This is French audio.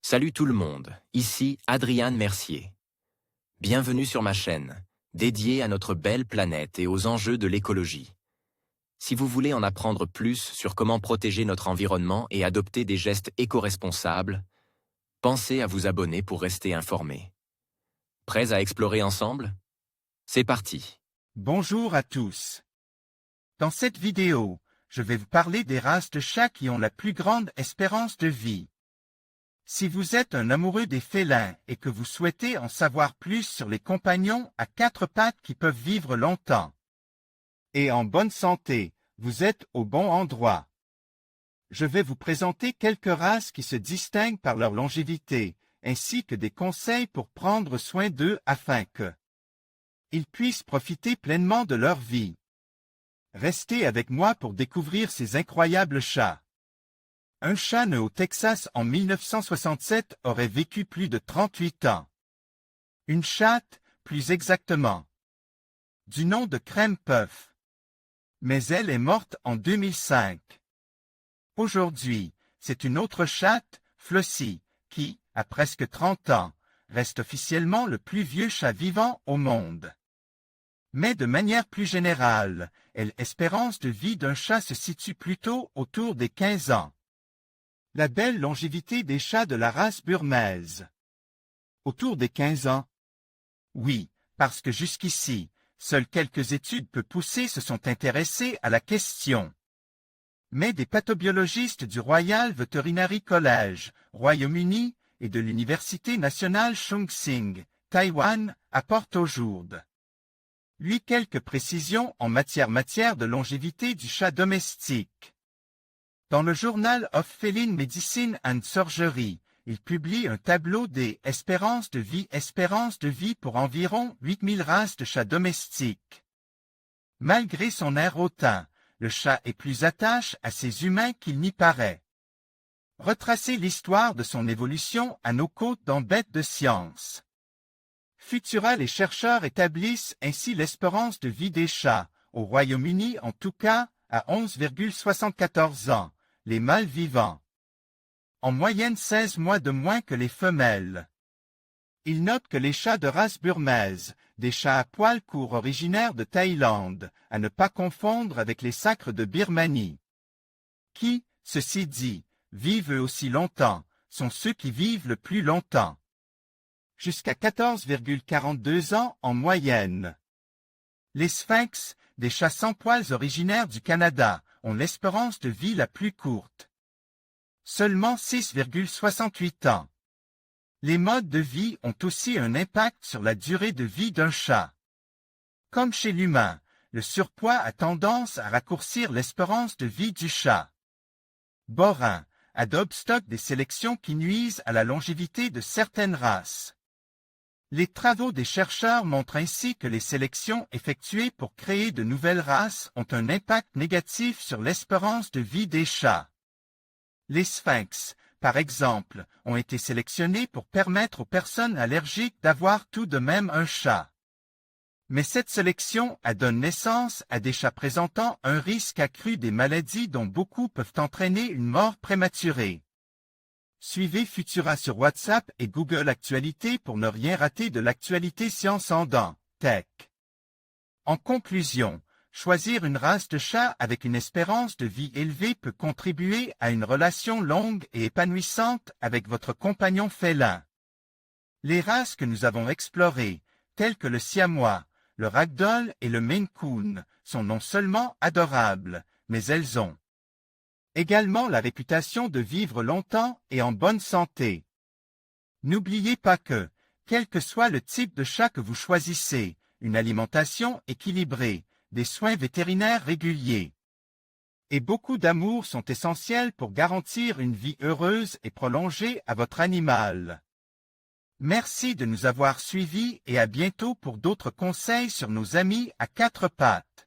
Salut tout le monde, ici Adrian Mercier. Bienvenue sur ma chaîne, dédiée à notre belle planète et aux enjeux de l'écologie. Si vous voulez en apprendre plus sur comment protéger notre environnement et adopter des gestes éco-responsables, pensez à vous abonner pour rester informé. Prêts à explorer ensemble? C'est parti. Bonjour à tous. Dans cette vidéo, je vais vous parler des races de chats qui ont la plus grande espérance de vie. Si vous êtes un amoureux des félins et que vous souhaitez en savoir plus sur les compagnons à quatre pattes qui peuvent vivre longtemps et en bonne santé, vous êtes au bon endroit. Je vais vous présenter quelques races qui se distinguent par leur longévité, ainsi que des conseils pour prendre soin d'eux afin qu'ils puissent profiter pleinement de leur vie. Restez avec moi pour découvrir ces incroyables chats. Un chat né au Texas en 1967 aurait vécu plus de 38 ans. Une chatte, plus exactement, du nom de Crème Puff. Mais elle est morte en 2005. Aujourd'hui, c'est une autre chatte, Flossie, qui, à presque 30 ans, reste officiellement le plus vieux chat vivant au monde. Mais de manière plus générale, l'espérance de vie d'un chat se situe plutôt autour des 15 ans. La belle longévité des chats de la race burmese. Autour des 15 ans? Oui, parce que jusqu'ici, seules quelques études peu poussées se sont intéressées à la question. Mais des pathobiologistes du Royal Veterinary College, Royaume-Uni, et de l'Université nationale Chongqing, Taïwan, apportent au jour quelques précisions en matière de longévité du chat domestique. Dans le Journal of Feline Medicine and Surgery, il publie un tableau des espérances de vie pour environ 8000 races de chats domestiques. Malgré son air hautain, le chat est plus attaché à ses humains qu'il n'y paraît. Retracez l'histoire de son évolution à nos côtes dans Bêtes de science. Futura, les chercheurs établissent ainsi l'espérance de vie des chats, au Royaume-Uni en tout cas, à 11,74 ans, les mâles vivants. En moyenne 16 mois de moins que les femelles. Ils notent que les chats de race burmese, des chats à poils courts originaires de Thaïlande, à ne pas confondre avec les sacres de Birmanie, qui, ceci dit, vivent eux aussi longtemps, sont ceux qui vivent le plus longtemps. Jusqu'à 14,42 ans en moyenne. Les sphinx, des chats sans poils originaires du Canada, ont l'espérance de vie la plus courte. Seulement 6,68 ans. Les modes de vie ont aussi un impact sur la durée de vie d'un chat. Comme chez l'humain, le surpoids a tendance à raccourcir l'espérance de vie du chat. Borin, Adobe stock des sélections qui nuisent à la longévité de certaines races. Les travaux des chercheurs montrent ainsi que les sélections effectuées pour créer de nouvelles races ont un impact négatif sur l'espérance de vie des chats. Les sphinx, par exemple, ont été sélectionnés pour permettre aux personnes allergiques d'avoir tout de même un chat. Mais cette sélection donne naissance à des chats présentant un risque accru des maladies dont beaucoup peuvent entraîner une mort prématurée. Suivez Futura sur WhatsApp et Google Actualité pour ne rien rater de l'actualité science en dents, tech. En conclusion, choisir une race de chat avec une espérance de vie élevée peut contribuer à une relation longue et épanouissante avec votre compagnon félin. Les races que nous avons explorées, telles que le siamois, le ragdoll et le Maine Coon, sont non seulement adorables, mais elles ont également la réputation de vivre longtemps et en bonne santé. N'oubliez pas que, quel que soit le type de chat que vous choisissez, une alimentation équilibrée, des soins vétérinaires réguliers et beaucoup d'amour sont essentiels pour garantir une vie heureuse et prolongée à votre animal. Merci de nous avoir suivis et à bientôt pour d'autres conseils sur nos amis à quatre pattes.